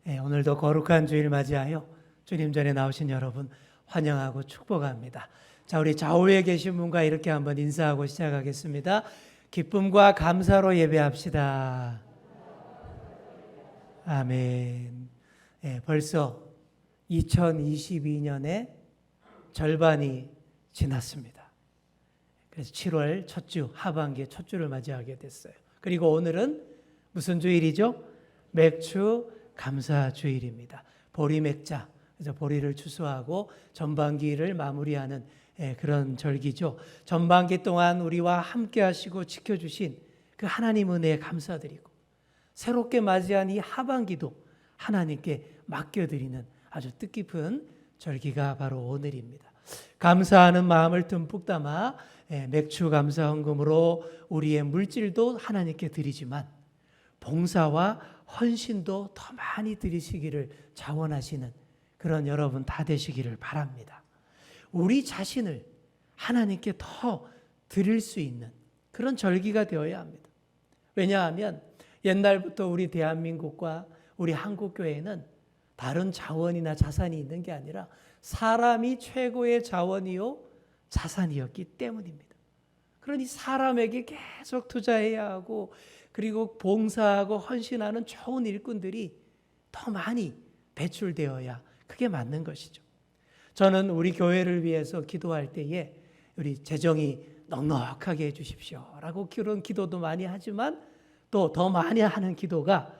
오늘도 거룩한 주일 맞이하여 주님 전에 나오신 여러분 환영하고 축복합니다. 자, 우리 좌우에 계신 분과 이렇게 한번 인사하고 시작하겠습니다. 기쁨과 감사로 예배합시다. 아멘. 벌써 2022년의 절반이 지났습니다. 그래서 7월 첫 주, 하반기 첫 주를 맞이하게 됐어요. 그리고 오늘은 무슨 주일이죠? 맥주 감사 주일입니다. 보리맥자, 그래서 보리를 추수하고 전반기를 마무리하는 그런 절기죠. 전반기 동안 우리와 함께 하시고 지켜주신 그 하나님 은혜에 감사드리고 새롭게 맞이한 이 하반기도 하나님께 맡겨드리는 아주 뜻깊은 절기가 바로 오늘입니다. 감사하는 마음을 듬뿍 담아 맥주 감사 헌금으로 우리의 물질도 하나님께 드리지만 봉사와 헌신도 더 많이 드리시기를 자원하시는 그런 여러분 다 되시기를 바랍니다. 우리 자신을 하나님께 더 드릴 수 있는 그런 절기가 되어야 합니다. 왜냐하면 옛날부터 우리 대한민국과 우리 한국교회는 다른 자원이나 자산이 있는 게 아니라 사람이 최고의 자원이요 자산이었기 때문입니다. 그러니 사람에게 계속 투자해야 하고 그리고 봉사하고 헌신하는 좋은 일꾼들이 더 많이 배출되어야 그게 맞는 것이죠. 저는 우리 교회를 위해서 기도할 때에 우리 재정이 넉넉하게 해주십시오라고 그런 기도도 많이 하지만 또 더 많이 하는 기도가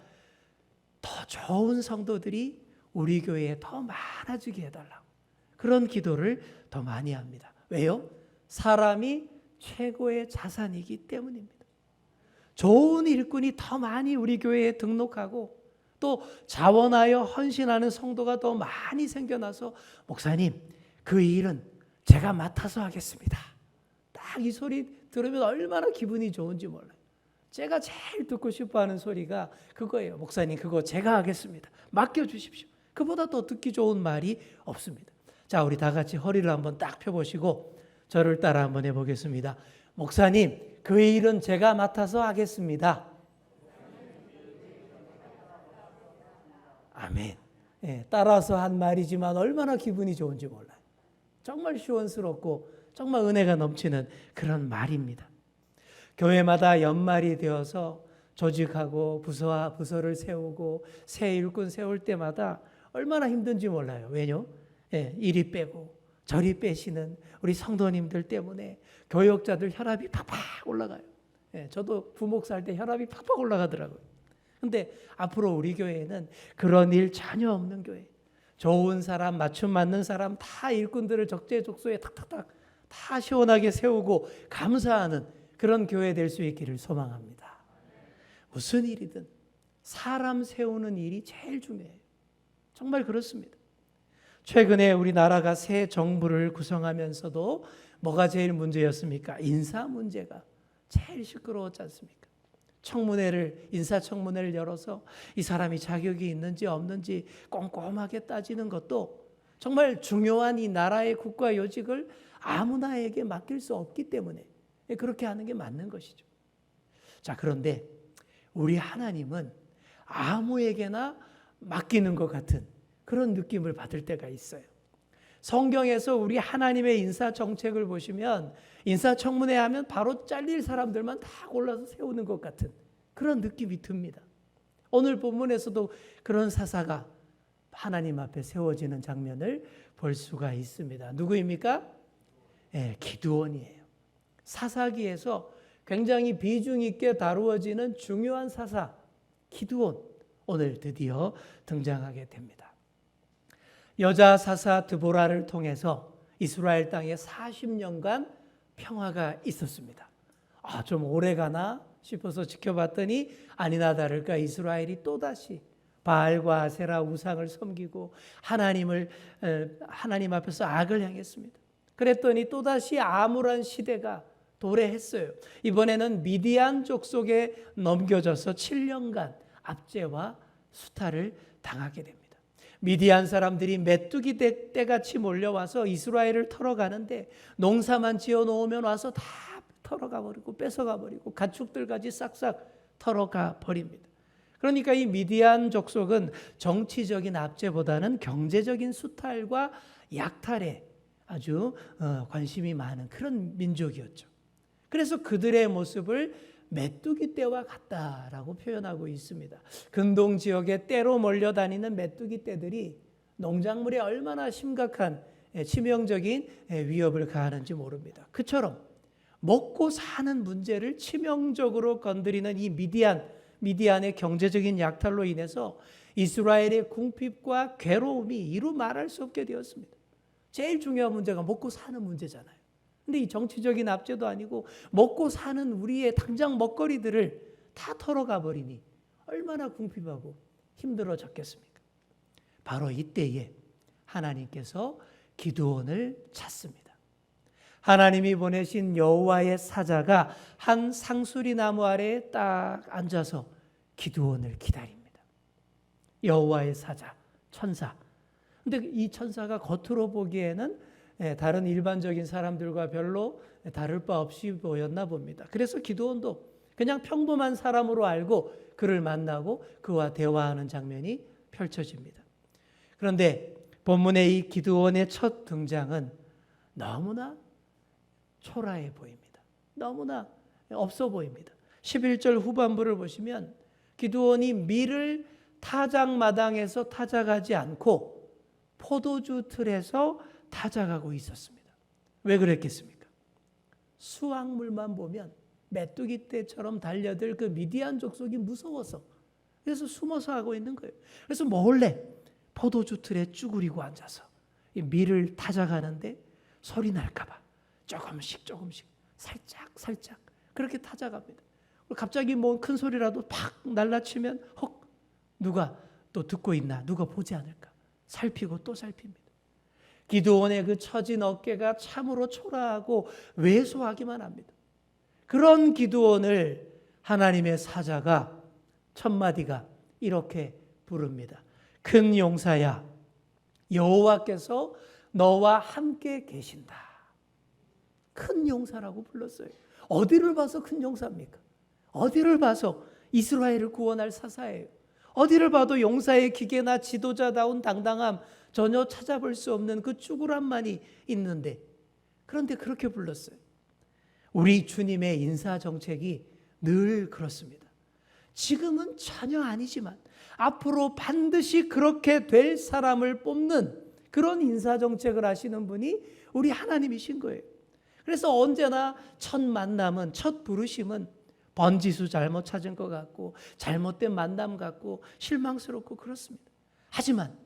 더 좋은 성도들이 우리 교회에 더 많아지게 해달라고 그런 기도를 더 많이 합니다. 왜요? 사람이 최고의 자산이기 때문입니다. 좋은 일꾼이 더 많이 우리 교회에 등록하고 또 자원하여 헌신하는 성도가 더 많이 생겨나서 목사님 그 일은 제가 맡아서 하겠습니다. 딱 이 소리 들으면 얼마나 기분이 좋은지 몰라요. 제가 제일 듣고 싶어하는 소리가 그거예요. 목사님 그거 제가 하겠습니다. 맡겨주십시오. 그보다 더 듣기 좋은 말이 없습니다. 자, 우리 다 같이 허리를 한번 딱 펴보시고 저를 따라 한번 해보겠습니다. 목사님 그 일은 제가 맡아서 하겠습니다. 아멘. 따라서 한 말이지만 얼마나 기분이 좋은지 몰라요. 정말 시원스럽고 정말 은혜가 넘치는 그런 말입니다. 교회마다 연말이 되어서 조직하고 부서와 부서를 세우고 새 일꾼 세울 때마다 얼마나 힘든지 몰라요. 왜요? 이리 빼고 저리 빼시는 우리 성도님들 때문에 교역자들 혈압이 팍팍 올라가요. 저도 부목사 할 때 혈압이 팍팍 올라가더라고요. 근데 앞으로 우리 교회는 그런 일 전혀 없는 교회. 좋은 사람, 맞춤 맞는 사람 다 일꾼들을 적재적소에 탁탁탁 다 시원하게 세우고 감사하는 그런 교회 될 수 있기를 소망합니다. 무슨 일이든 사람 세우는 일이 제일 중요해요. 정말 그렇습니다. 최근에 우리나라가 새 정부를 구성하면서도 뭐가 제일 문제였습니까? 인사 문제가 제일 시끄러웠지 않습니까? 인사청문회를 열어서 이 사람이 자격이 있는지 없는지 꼼꼼하게 따지는 것도 정말 중요한 이 나라의 국가 요직을 아무나에게 맡길 수 없기 때문에 그렇게 하는 게 맞는 것이죠. 자, 그런데 우리 하나님은 아무에게나 맡기는 것 같은 그런 느낌을 받을 때가 있어요. 성경에서 우리 하나님의 인사 정책을 보시면 인사청문회 하면 바로 잘릴 사람들만 다 골라서 세우는 것 같은 그런 느낌이 듭니다. 오늘 본문에서도 그런 사사가 하나님 앞에 세워지는 장면을 볼 수가 있습니다. 누구입니까? 기드온이에요. 사사기에서 굉장히 비중 있게 다루어지는 중요한 사사 기드온 오늘 드디어 등장하게 됩니다. 여자 사사 드보라를 통해서 이스라엘 땅에 40년간 평화가 있었습니다. 좀 오래가나 싶어서 지켜봤더니 아니나 다를까 이스라엘이 또다시 바알과 아세라 우상을 섬기고 하나님 앞에서 악을 행했습니다. 그랬더니 또다시 암울한 시대가 도래했어요. 이번에는 미디안 족속에 넘겨져서 7년간 압제와 수탈을 당하게 됩니다. 미디안 사람들이 메뚜기 떼같이 몰려와서 이스라엘을 털어가는데 농사만 지어놓으면 와서 다 털어가 버리고 뺏어가 버리고 가축들까지 싹싹 털어가 버립니다. 그러니까 이 미디안 족속은 정치적인 압제보다는 경제적인 수탈과 약탈에 아주 관심이 많은 그런 민족이었죠. 그래서 그들의 모습을 메뚜기 떼와 같다라고 표현하고 있습니다. 근동 지역에 떼로 몰려다니는 메뚜기 떼들이 농작물에 얼마나 심각한 치명적인 위협을 가하는지 모릅니다. 그처럼 먹고 사는 문제를 치명적으로 건드리는 이 미디안의 경제적인 약탈로 인해서 이스라엘의 궁핍과 괴로움이 이루 말할 수 없게 되었습니다. 제일 중요한 문제가 먹고 사는 문제잖아요. 근데 이 정치적인 압제도 아니고 먹고 사는 우리의 당장 먹거리들을 다 털어가 버리니 얼마나 궁핍하고 힘들어졌겠습니까? 바로 이때에 하나님께서 기드온을 찾습니다. 하나님이 보내신 여호와의 사자가 한 상수리 나무 아래에 딱 앉아서 기드온을 기다립니다. 여호와의 사자, 천사. 근데 이 천사가 겉으로 보기에는 다른 일반적인 사람들과 별로 다를 바 없이 보였나 봅니다. 그래서 기드온도 그냥 평범한 사람으로 알고 그를 만나고 그와 대화하는 장면이 펼쳐집니다. 그런데 본문의 이 기드온의 첫 등장은 너무나 초라해 보입니다. 너무나 없어 보입니다. 11절 후반부를 보시면 기드온이 밀을 타작마당에서 타작하지 않고 포도주 틀에서 타작하고 있었습니다. 왜 그랬겠습니까? 수확물만 보면 메뚜기 떼처럼 달려들 그 미디안 족속이 무서워서 그래서 숨어서 하고 있는 거예요. 그래서 몰래 포도주 틀에 쭈그리고 앉아서 이 밀을 타작하는데 소리 날까 봐 조금씩 살짝 그렇게 타작합니다. 갑자기 뭐 큰 소리라도 팍 날라치면 헉 누가 또 듣고 있나 누가 보지 않을까 살피고 또 살핍니다. 기드온의 그 처진 어깨가 참으로 초라하고 왜소하기만 합니다. 그런 기드온을 하나님의 사자가 첫 마디가 이렇게 부릅니다. 큰 용사야, 여호와께서 너와 함께 계신다. 큰 용사라고 불렀어요. 어디를 봐서 큰 용사입니까? 어디를 봐서 이스라엘을 구원할 사사예요. 어디를 봐도 용사의 기계나 지도자다운 당당함 전혀 찾아볼 수 없는 그 쭈그람만이 있는데 그런데 그렇게 불렀어요. 우리 주님의 인사 정책이 늘 그렇습니다. 지금은 전혀 아니지만 앞으로 반드시 그렇게 될 사람을 뽑는 그런 인사 정책을 하시는 분이 우리 하나님이신 거예요. 그래서 언제나 첫 만남은 첫 부르심은 번지수 잘못 찾은 것 같고 잘못된 만남 같고 실망스럽고 그렇습니다. 하지만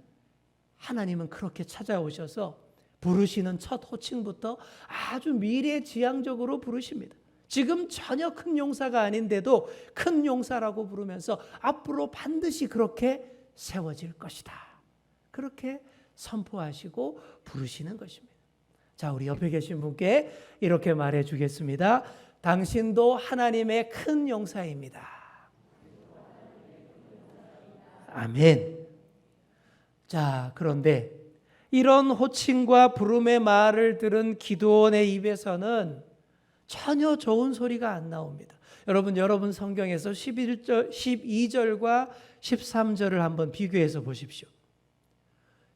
하나님은 그렇게 찾아오셔서 부르시는 첫 호칭부터 아주 미래지향적으로 부르십니다. 지금 전혀 큰 용사가 아닌데도 큰 용사라고 부르면서 앞으로 반드시 그렇게 세워질 것이다. 그렇게 선포하시고 부르시는 것입니다. 자, 우리 옆에 계신 분께 이렇게 말해 주겠습니다. 당신도 하나님의 큰 용사입니다. 아멘. 자, 그런데 이런 호칭과 부름의 말을 들은 기드온의 입에서는 전혀 좋은 소리가 안 나옵니다. 여러분 성경에서 12절과 13절을 한번 비교해서 보십시오.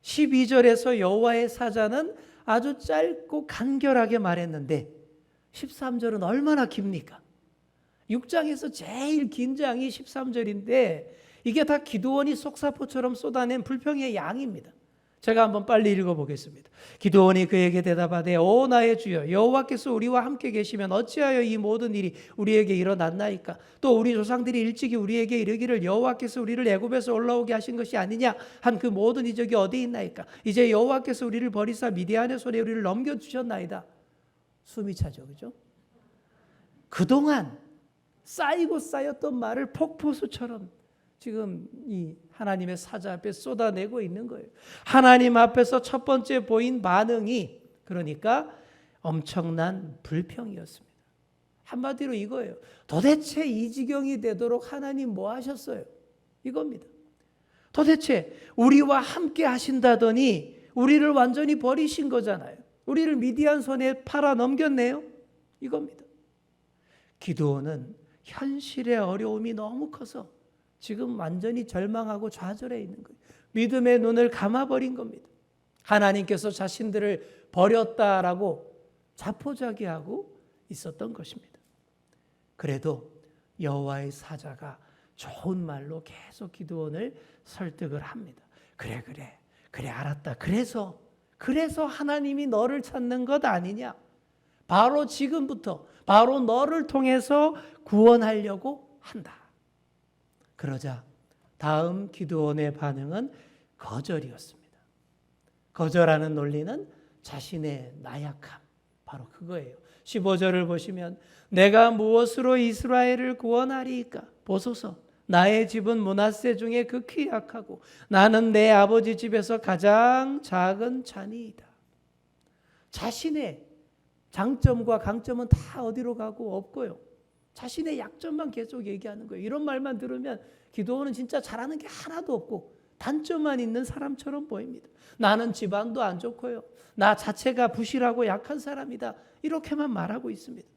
12절에서 여호와의 사자는 아주 짧고 간결하게 말했는데 13절은 얼마나 깁니까? 6장에서 제일 긴 장이 13절인데 이게 다 기드온이 쏙사포처럼 쏟아낸 불평의 양입니다. 제가 한번 빨리 읽어보겠습니다. 기드온이 그에게 대답하되 오 나의 주여 여호와께서 우리와 함께 계시면 어찌하여 이 모든 일이 우리에게 일어났나이까? 또 우리 조상들이 일찍이 우리에게 이르기를 여호와께서 우리를 애굽에서 올라오게 하신 것이 아니냐 한 그 모든 이적이 어디 있나이까? 이제 여호와께서 우리를 버리사 미디안의 손에 우리를 넘겨주셨나이다. 숨이 차죠, 그죠? 그동안 쌓이고 쌓였던 말을 폭포수처럼 지금 이 하나님의 사자 앞에 쏟아내고 있는 거예요. 하나님 앞에서 첫 번째 보인 반응이 그러니까 엄청난 불평이었습니다. 한마디로 이거예요. 도대체 이 지경이 되도록 하나님 뭐 하셨어요? 이겁니다. 도대체 우리와 함께 하신다더니 우리를 완전히 버리신 거잖아요. 우리를 미디안 손에 팔아 넘겼네요. 이겁니다. 기드온은 현실의 어려움이 너무 커서 지금 완전히 절망하고 좌절해 있는 거예요. 믿음의 눈을 감아버린 겁니다. 하나님께서 자신들을 버렸다라고 자포자기하고 있었던 것입니다. 그래도 여호와의 사자가 좋은 말로 계속 기드온을 설득을 합니다. 그래 알았다. 그래서 하나님이 너를 찾는 것 아니냐. 바로 지금부터 바로 너를 통해서 구원하려고 한다. 그러자 다음 기드온의 반응은 거절이었습니다. 거절하는 논리는 자신의 나약함, 바로 그거예요. 15절을 보시면 내가 무엇으로 이스라엘을 구원하리이까? 보소서, 나의 집은 므낫세 중에 극히 약하고 나는 내 아버지 집에서 가장 작은 자니이다. 자신의 장점과 강점은 다 어디로 가고 없고요. 자신의 약점만 계속 얘기하는 거예요. 이런 말만 들으면 기드온은 진짜 잘하는 게 하나도 없고 단점만 있는 사람처럼 보입니다. 나는 집안도 안 좋고요. 나 자체가 부실하고 약한 사람이다. 이렇게만 말하고 있습니다.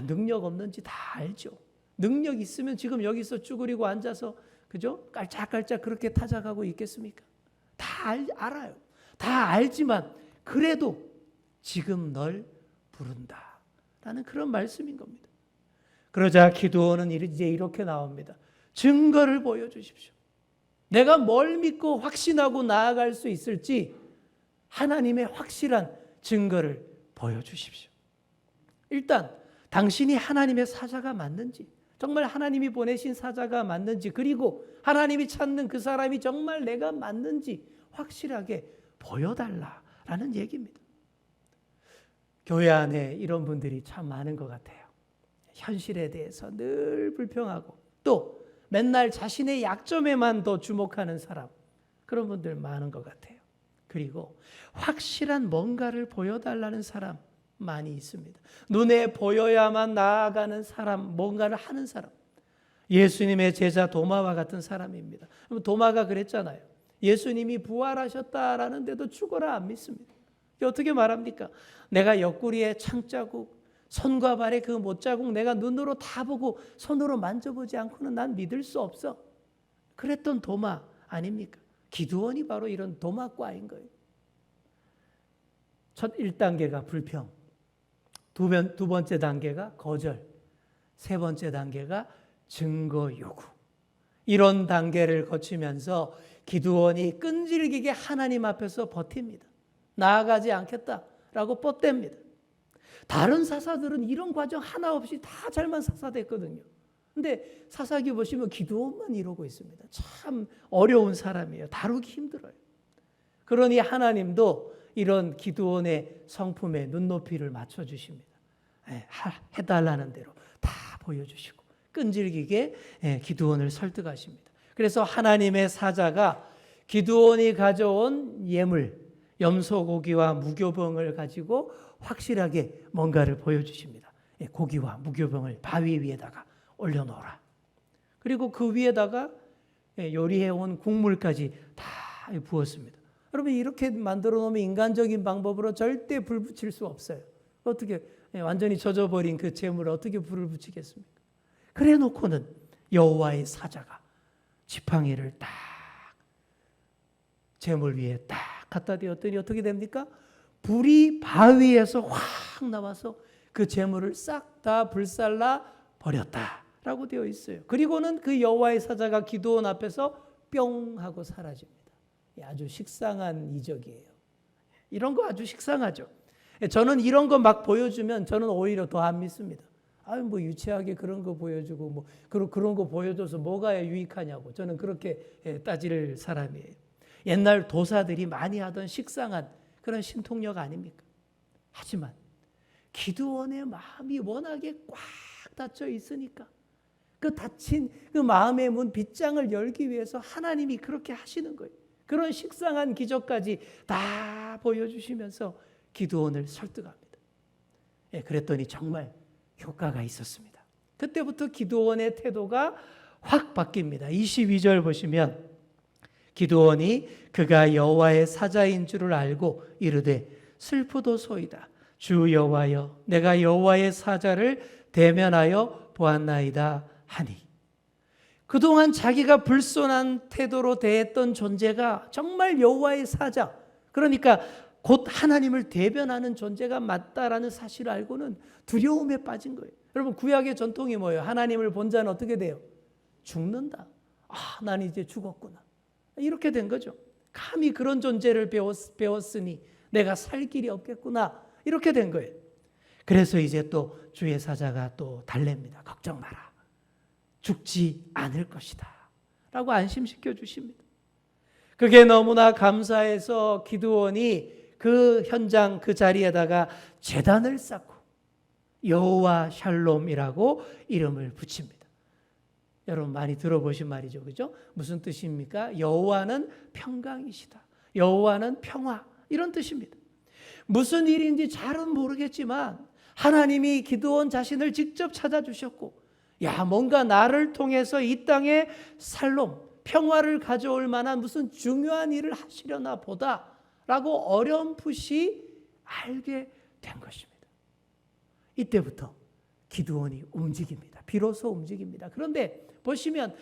능력 없는지 다 알죠. 능력 있으면 지금 여기서 쭈그리고 앉아서 그죠? 깔짝깔짝 그렇게 타작하고 있겠습니까? 다 알아요. 다 알지만 그래도 지금 널 부른다 라는 그런 말씀인 겁니다. 그러자 기드온은 이제 이렇게 나옵니다. 증거를 보여주십시오. 내가 뭘 믿고 확신하고 나아갈 수 있을지 하나님의 확실한 증거를 보여주십시오. 일단 당신이 하나님의 사자가 맞는지, 정말 하나님이 보내신 사자가 맞는지, 그리고 하나님이 찾는 그 사람이 정말 내가 맞는지 확실하게 보여달라라는 얘기입니다. 교회 안에 이런 분들이 참 많은 것 같아요. 현실에 대해서 늘 불평하고 또 맨날 자신의 약점에만 더 주목하는 사람, 그런 분들 많은 것 같아요. 그리고 확실한 뭔가를 보여달라는 사람 많이 있습니다. 눈에 보여야만 나아가는 사람, 뭔가를 하는 사람. 예수님의 제자 도마와 같은 사람입니다. 도마가 그랬잖아요. 예수님이 부활하셨다라는데도 죽어라 안 믿습니다. 어떻게 말합니까? 내가 옆구리에 창자국, 손과 발의 그 못자국 내가 눈으로 다 보고 손으로 만져보지 않고는 난 믿을 수 없어. 그랬던 도마 아닙니까? 기드온이 바로 이런 도마과인 거예요. 첫 1단계가 불평, 두 번째 단계가 거절, 세 번째 단계가 증거 요구. 이런 단계를 거치면서 기드온이 끈질기게 하나님 앞에서 버팁니다. 나아가지 않겠다라고 뻗댑니다. 다른 사사들은 이런 과정 하나 없이 다 잘만 사사됐거든요. 근데 사사기 보시면 기드온만 이러고 있습니다. 참 어려운 사람이에요. 다루기 힘들어요. 그러니 하나님도 이런 기드온의 성품에 눈높이를 맞춰주십니다. 해달라는 대로 다 보여주시고 끈질기게 기드온을 설득하십니다. 그래서 하나님의 사자가 기드온이 가져온 예물, 염소고기와 무교병을 가지고 확실하게 뭔가를 보여주십니다. 고기와 무교병을 바위 위에다가 올려놓으라. 그리고 그 위에다가 요리해온 국물까지 다 부었습니다. 여러분 이렇게 만들어 놓으면 인간적인 방법으로 절대 불 붙일 수 없어요. 어떻게 완전히 젖어버린 그 재물을 어떻게 불을 붙이겠습니까? 그래 놓고는 여호와의 사자가 지팡이를 딱 재물 위에 딱 갖다 대었더니 어떻게 됩니까? 불이 바위에서 확 나와서 그 재물을 싹 다 불살라 버렸다라고 되어 있어요. 그리고는 그 여호와의 사자가 기드온 앞에서 뿅 하고 사라집니다. 아주 식상한 이적이에요. 이런 거 아주 식상하죠. 저는 이런 거 막 보여주면 저는 오히려 더 안 믿습니다. 뭐 유치하게 그런 거 보여주고 뭐 그런 거 보여줘서 뭐가 유익하냐고 저는 그렇게 따질 사람이에요. 옛날 도사들이 많이 하던 식상한 그런 신통력 아닙니까? 하지만 기드온의 마음이 워낙에 꽉 닫혀 있으니까 그 닫힌 그 마음의 문 빗장을 열기 위해서 하나님이 그렇게 하시는 거예요. 그런 식상한 기적까지 다 보여주시면서 기드온을 설득합니다. 그랬더니 정말 효과가 있었습니다. 그때부터 기드온의 태도가 확 바뀝니다. 22절 보시면 기드온이 그가 여호와의 사자인 줄을 알고 이르되 슬프도소이다. 주 여호와여, 내가 여호와의 사자를 대면하여 보았나이다 하니. 그동안 자기가 불손한 태도로 대했던 존재가 정말 여호와의 사자, 그러니까 곧 하나님을 대변하는 존재가 맞다라는 사실을 알고는 두려움에 빠진 거예요. 여러분, 구약의 전통이 뭐예요? 하나님을 본 자는 어떻게 돼요? 죽는다. 난 이제 죽었구나. 이렇게 된 거죠. 감히 그런 존재를 배웠으니 내가 살 길이 없겠구나. 이렇게 된 거예요. 그래서 이제 또 주의 사자가 또 달랩니다. 걱정 마라. 죽지 않을 것이다. 라고 안심시켜 주십니다. 그게 너무나 감사해서 기드온이 그 현장 그 자리에다가 제단을 쌓고 여호와 샬롬이라고 이름을 붙입니다. 여러분 많이 들어보신 말이죠. 그죠? 무슨 뜻입니까? 여호와는 평강이시다. 여호와는 평화. 이런 뜻입니다. 무슨 일인지 잘은 모르겠지만 하나님이 기드온 자신을 직접 찾아주셨고, 뭔가 나를 통해서 이 땅에 살롬, 평화를 가져올 만한 무슨 중요한 일을 하시려나 보다라고 어렴풋이 알게 된 것입니다. 이때부터 기드온이 움직입니다. 비로소 움직입니다. 그런데 보시면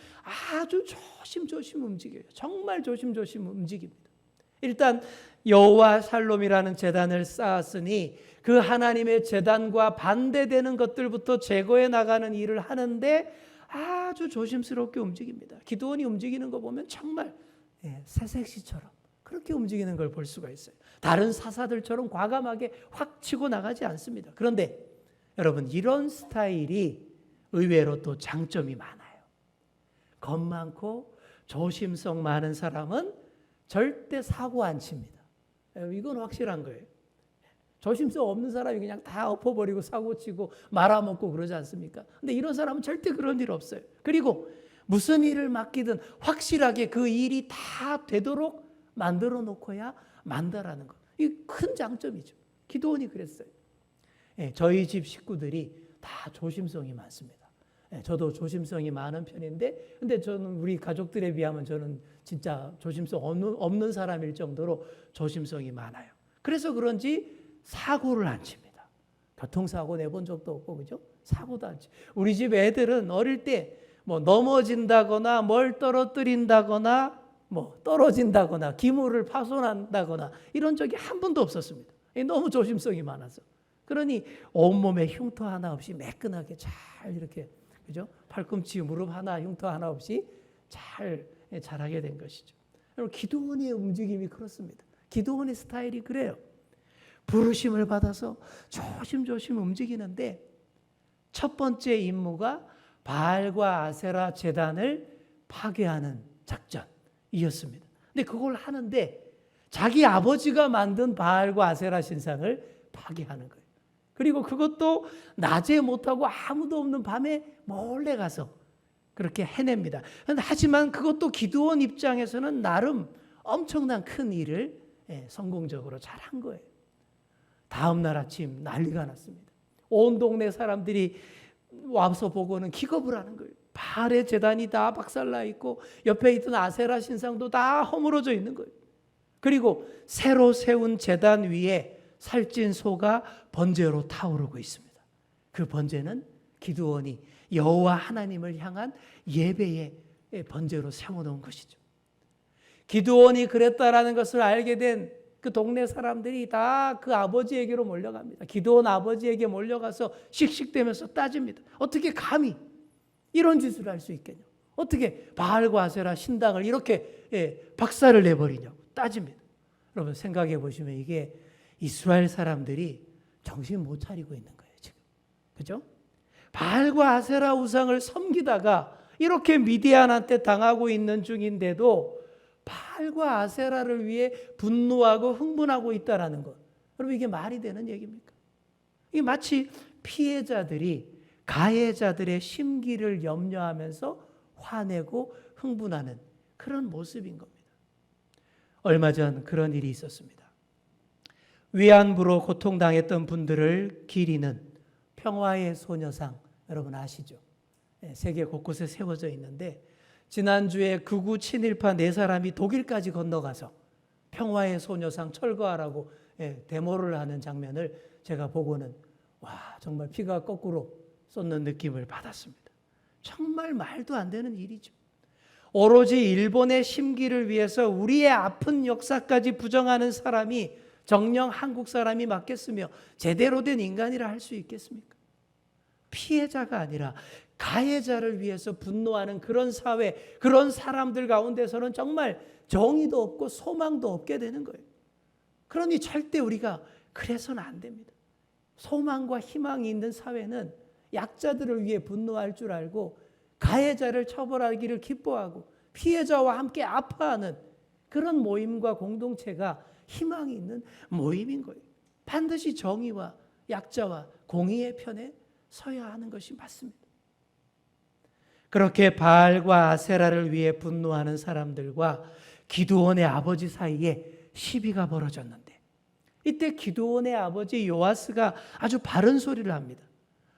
아주 조심조심 움직여요. 정말 조심조심 움직입니다. 일단 여호와 샬롬이라는 제단을 쌓았으니 그 하나님의 제단과 반대되는 것들부터 제거해 나가는 일을 하는데 아주 조심스럽게 움직입니다. 기드온이 움직이는 거 보면 정말 새색시처럼 그렇게 움직이는 걸 볼 수가 있어요. 다른 사사들처럼 과감하게 확 치고 나가지 않습니다. 그런데 여러분, 이런 스타일이 의외로 또 장점이 많아요. 겁 많고 조심성 많은 사람은 절대 사고 안 칩니다. 이건 확실한 거예요. 조심성 없는 사람이 그냥 다 엎어버리고 사고 치고 말아먹고 그러지 않습니까? 근데 이런 사람은 절대 그런 일 없어요. 그리고 무슨 일을 맡기든 확실하게 그 일이 다 되도록 만들어 놓고야 만다라는 것. 이 큰 장점이죠. 기드온이 그랬어요. 저희 집 식구들이 다 조심성이 많습니다. 저도 조심성이 많은 편인데, 근데 저는 우리 가족들에 비하면 저는 진짜 조심성 없는 사람일 정도로 조심성이 많아요. 그래서 그런지 사고를 안 칩니다. 교통사고 내본 적도 없고, 그죠? 사고도 안 치. 우리 집 애들은 어릴 때 뭐 넘어진다거나 뭘 떨어뜨린다거나 뭐 떨어진다거나 기물을 파손한다거나 이런 적이 한 번도 없었습니다. 너무 조심성이 많아서. 그러니 온몸에 흉터 하나 없이 매끈하게 잘 이렇게, 그죠? 팔꿈치, 무릎 하나, 흉터 하나 없이 잘 자라게 된 것이죠. 여러분, 기드온의 움직임이 그렇습니다. 기드온의 스타일이 그래요. 부르심을 받아서 조심조심 움직이는데 첫 번째 임무가 바알과 아세라 제단을 파괴하는 작전이었습니다. 근데 그걸 하는데 자기 아버지가 만든 바알과 아세라 신상을 파괴하는 거예요. 그리고 그것도 낮에 못하고 아무도 없는 밤에 몰래 가서 그렇게 해냅니다. 하지만 그것도 기드온 입장에서는 나름 엄청난 큰 일을 성공적으로 잘한 거예요. 다음 날 아침 난리가 났습니다. 온 동네 사람들이 와서 보고는 기겁을 하는 거예요. 바알의 제단이 다 박살나 있고 옆에 있던 아세라 신상도 다 허물어져 있는 거예요. 그리고 새로 세운 제단 위에 살찐 소가 번제로 타오르고 있습니다. 그 번제는 기드온이 여호와 하나님을 향한 예배의 번제로 세워놓은 것이죠. 기드온이 그랬다라는 것을 알게 된 그 동네 사람들이 다 그 아버지에게로 몰려갑니다. 기드온 아버지에게 몰려가서 씩씩대면서 따집니다. 어떻게 감히 이런 짓을 할 수 있겠냐? 어떻게 바알과 아세라 신당을 이렇게 박살을 내버리냐고 따집니다. 여러분 생각해 보시면 이게 이스라엘 사람들이 정신 못 차리고 있는 거예요, 지금. 그죠? 바알과 아세라 우상을 섬기다가 이렇게 미디안한테 당하고 있는 중인데도 바알과 아세라를 위해 분노하고 흥분하고 있다라는 것. 여러분 이게 말이 되는 얘기입니까? 이게 마치 피해자들이 가해자들의 심기를 염려하면서 화내고 흥분하는 그런 모습인 겁니다. 얼마 전 그런 일이 있었습니다. 위안부로 고통당했던 분들을 기리는 평화의 소녀상, 여러분 아시죠? 세계 곳곳에 세워져 있는데 지난주에 극우 친일파 4사람이 독일까지 건너가서 평화의 소녀상 철거하라고 데모를 하는 장면을 제가 보고는 정말 피가 거꾸로 쏟는 느낌을 받았습니다. 정말 말도 안 되는 일이죠. 오로지 일본의 심기를 위해서 우리의 아픈 역사까지 부정하는 사람이 정녕 한국 사람이 맞겠으며 제대로 된 인간이라 할 수 있겠습니까? 피해자가 아니라 가해자를 위해서 분노하는 그런 사회, 그런 사람들 가운데서는 정말 정의도 없고 소망도 없게 되는 거예요. 그러니 절대 우리가 그래서는 안 됩니다. 소망과 희망이 있는 사회는 약자들을 위해 분노할 줄 알고 가해자를 처벌하기를 기뻐하고 피해자와 함께 아파하는 그런 모임과 공동체가 희망이 있는 모임인 거예요. 반드시 정의와 약자와 공의의 편에 서야 하는 것이 맞습니다. 그렇게 바알과 아세라를 위해 분노하는 사람들과 기드온의 아버지 사이에 시비가 벌어졌는데 이때 기드온의 아버지 요아스가 아주 바른 소리를 합니다.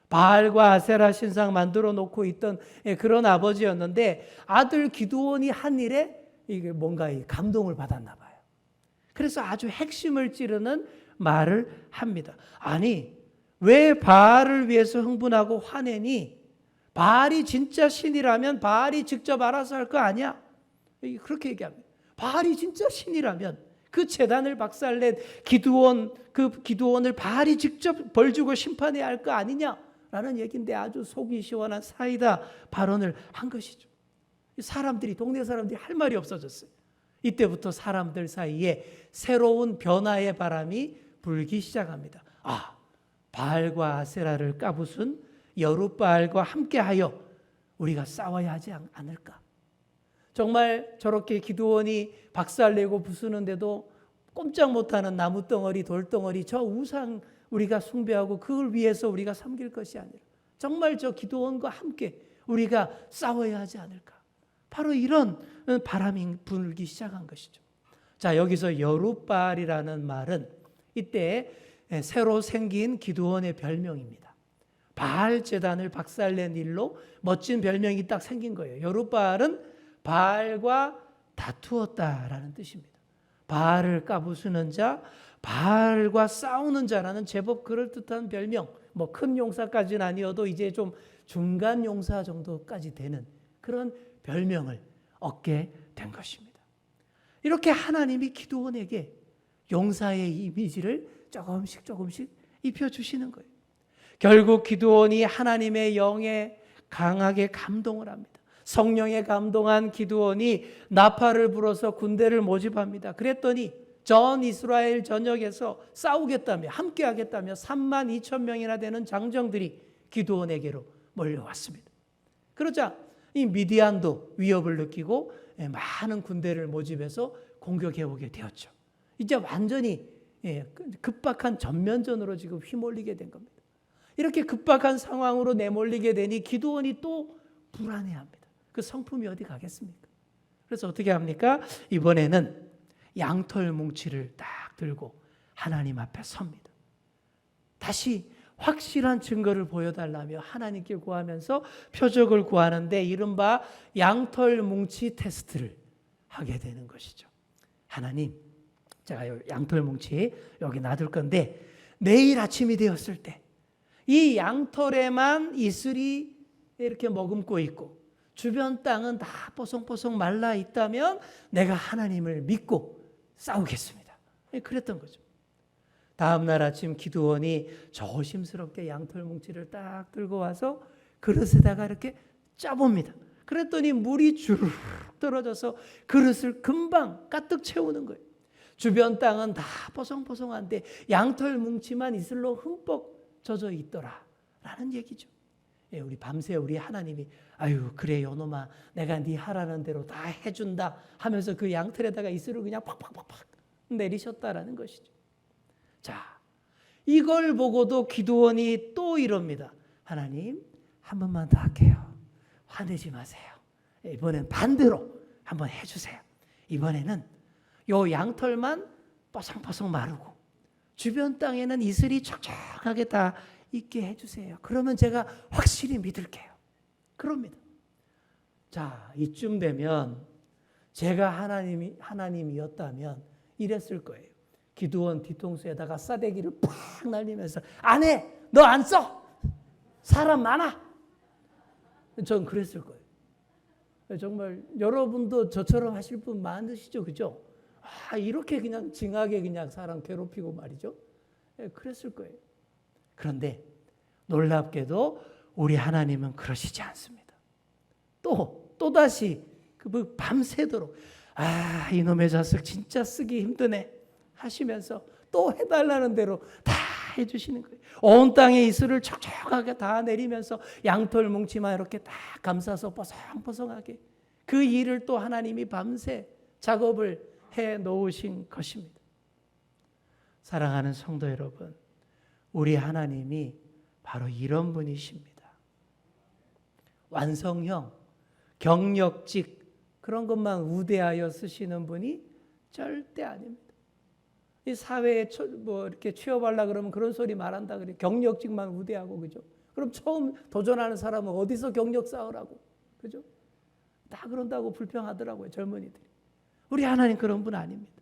바알과 아세라 신상 만들어 놓고 있던 그런 아버지였는데 아들 기드온이 한 일에 이게 뭔가 감동을 받았나 봐요. 그래서 아주 핵심을 찌르는 말을 합니다. 아니, 왜 바알을 위해서 흥분하고 화내니? 바알이 진짜 신이라면 바알이 직접 알아서 할 거 아니야? 그렇게 얘기합니다. 바알이 진짜 신이라면 그 제단을 박살낸 기드온을 바알이 직접 벌주고 심판해야 할 거 아니냐라는 얘기인데 아주 속이 시원한 사이다 발언을 한 것이죠. 동네 사람들이 할 말이 없어졌어요. 이때부터 사람들 사이에 새로운 변화의 바람이 불기 시작합니다. 바알과 아세라를 까부순 여룻바알과 함께하여 우리가 싸워야 하지 않을까? 정말 저렇게 기드온이 박살내고 부수는데도 꼼짝 못하는 나무덩어리, 돌덩어리, 저 우상 우리가 숭배하고 그걸 위해서 우리가 섬길 것이 아니라 정말 저 기드온과 함께 우리가 싸워야 하지 않을까? 바로 이런 바람이 불기 시작한 것이죠. 자, 여기서 여룻바알이라는 말은 이때 새로 생긴 기드온의 별명입니다. 바알 제단을 박살낸 일로 멋진 별명이 딱 생긴 거예요. 여룻바알은 바알과 다투었다라는 뜻입니다. 바알을 까부수는 자, 바알과 싸우는 자라는 제법 그럴듯한 별명. 뭐 큰 용사까지는 아니어도 이제 좀 중간 용사 정도까지 되는 그런 별명을 얻게 된 것입니다. 이렇게 하나님이 기드온에게 용사의 이미지를 조금씩 입혀주시는 거예요. 결국 기드온이 하나님의 영에 강하게 감동을 합니다. 성령에 감동한 기드온이 나팔을 불어서 군대를 모집합니다. 그랬더니 전 이스라엘 전역에서 싸우겠다며 함께하겠다며 32,000명이나 되는 장정들이 기드온에게로 몰려왔습니다. 그러자 이 미디안도 위협을 느끼고 많은 군대를 모집해서 공격해오게 되었죠. 이제 완전히 급박한 전면전으로 지금 휘몰리게 된 겁니다. 이렇게 급박한 상황으로 내몰리게 되니 기드온이 또 불안해합니다. 그 성품이 어디 가겠습니까? 그래서 어떻게 합니까? 이번에는 양털 뭉치를 딱 들고 하나님 앞에 섭니다. 다시 확실한 증거를 보여달라며 하나님께 구하면서 표적을 구하는데 이른바 양털 뭉치 테스트를 하게 되는 것이죠. 하나님, 제가 양털 뭉치 여기 놔둘 건데 내일 아침이 되었을 때 이 양털에만 이슬이 이렇게 머금고 있고 주변 땅은 다 뽀송뽀송 말라 있다면 내가 하나님을 믿고 싸우겠습니다. 그랬던 거죠. 다음 날 아침 기드온이 조심스럽게 양털 뭉치를 딱 들고 와서 그릇에다가 이렇게 짜봅니다. 그랬더니 물이 주르륵 떨어져서 그릇을 금방 가득 채우는 거예요. 주변 땅은 다 뽀송뽀송한데 양털 뭉치만 이슬로 흠뻑 젖어 있더라 라는 얘기죠. 우리 밤새 우리 하나님이 아유 그래 요놈아 내가 네 하라는 대로 다 해준다 하면서 그 양털에다가 이슬을 그냥 팍팍팍팍 내리셨다라는 것이죠. 자, 이걸 보고도 기드온이 또 이럽니다. 하나님 한 번만 더 할게요. 화내지 마세요. 이번엔 반대로 한번 해주세요. 이번에는 요 양털만 뽀송뽀송 마르고 주변 땅에는 이슬이 촉촉하게 다 있게 해주세요. 그러면 제가 확실히 믿을게요. 그럽니다. 자, 이쯤 되면 제가 하나님이었다면 이랬을 거예요. 기드온 뒤통수에다가 싸대기를 팍 날리면서 안 해! 너 안 써! 사람 많아! 전 그랬을 거예요. 정말 여러분도 저처럼 하실 분 많으시죠, 그죠? 이렇게 그냥 징하게 그냥 사람 괴롭히고 말이죠. 그랬을 거예요. 그런데 놀랍게도 우리 하나님은 그러시지 않습니다. 또다시 그 밤새도록 이놈의 자식 진짜 쓰기 힘드네 하시면서 또 해달라는 대로 다 해주시는 거예요. 온 땅에 이슬을 촉촉하게 다 내리면서 양털 뭉치만 이렇게 다 감싸서 뽀송뽀송하게 그 일을 또 하나님이 밤새 작업을 해 놓으신 것입니다. 사랑하는 성도 여러분, 우리 하나님이 바로 이런 분이십니다. 완성형, 경력직 그런 것만 우대하여 쓰시는 분이 절대 아닙니다. 이 사회에 이렇게 취업하려 그러면 그런 소리 말한다 그래. 경력직만 우대하고, 그죠? 그럼 처음 도전하는 사람은 어디서 경력 쌓으라고, 그죠? 다 그런다고 불평하더라고요, 젊은이들이. 우리 하나님 그런 분 아닙니다.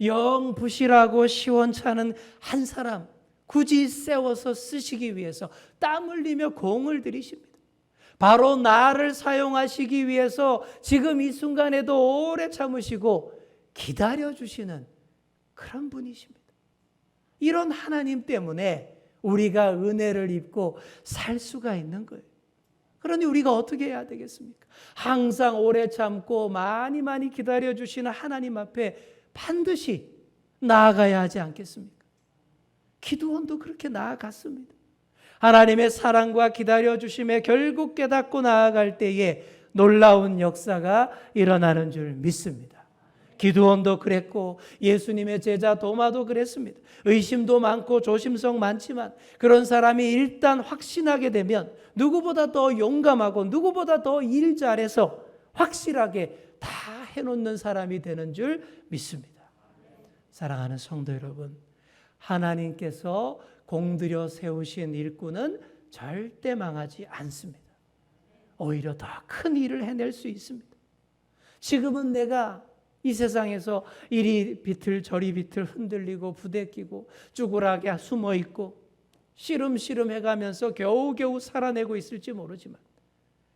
영 부실하고 시원찮은 한 사람 굳이 세워서 쓰시기 위해서 땀 흘리며 공을 들이십니다. 바로 나를 사용하시기 위해서 지금 이 순간에도 오래 참으시고 기다려주시는 그런 분이십니다. 이런 하나님 때문에 우리가 은혜를 입고 살 수가 있는 거예요. 그러니 우리가 어떻게 해야 되겠습니까? 항상 오래 참고 많이 기다려주시는 하나님 앞에 반드시 나아가야 하지 않겠습니까? 기드온도 그렇게 나아갔습니다. 하나님의 사랑과 기다려주심에 결국 깨닫고 나아갈 때에 놀라운 역사가 일어나는 줄 믿습니다. 기드온도 그랬고 예수님의 제자 도마도 그랬습니다. 의심도 많고 조심성 많지만 그런 사람이 일단 확신하게 되면 누구보다 더 용감하고 누구보다 더 일 잘해서 확실하게 다 해놓는 사람이 되는 줄 믿습니다. 사랑하는 성도 여러분, 하나님께서 공들여 세우신 일꾼은 절대 망하지 않습니다. 오히려 더 큰 일을 해낼 수 있습니다. 지금은 내가 이 세상에서 이리 비틀 저리 비틀 흔들리고 부대끼고 쭈그라게 숨어있고 씨름씨름 해가면서 겨우겨우 살아내고 있을지 모르지만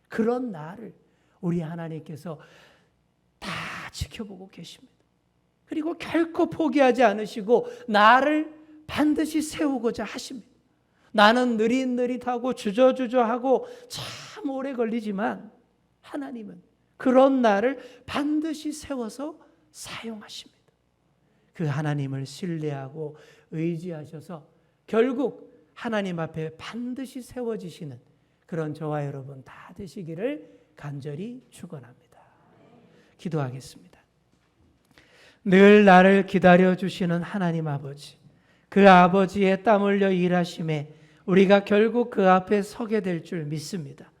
그런 나를 우리 하나님께서 다 지켜보고 계십니다. 그리고 결코 포기하지 않으시고 나를 반드시 세우고자 하십니다. 나는 느릿느릿하고 주저주저하고 참 오래 걸리지만 하나님은 그런 나를 반드시 세워서 사용하십니다. 그 하나님을 신뢰하고 의지하셔서 결국 하나님 앞에 반드시 세워지시는 그런 저와 여러분 다 되시기를 간절히 축원합니다. 기도하겠습니다. 늘 나를 기다려주시는 하나님 아버지, 그 아버지의 땀 흘려 일하심에 우리가 결국 그 앞에 서게 될 줄 믿습니다.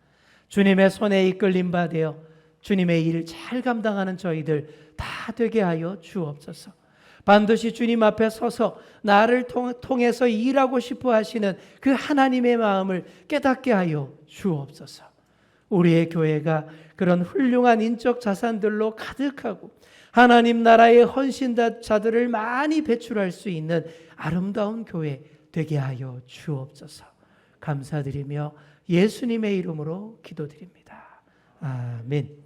주님의 손에 이끌림 받아 주님의 일을 잘 감당하는 저희들 다 되게 하여 주옵소서. 반드시 주님 앞에 서서 나를 통해서 일하고 싶어 하시는 그 하나님의 마음을 깨닫게 하여 주옵소서. 우리의 교회가 그런 훌륭한 인적 자산들로 가득하고 하나님 나라의 헌신자들을 많이 배출할 수 있는 아름다운 교회 되게 하여 주옵소서. 감사드리며 예수님의 이름으로 기도드립니다. 아멘.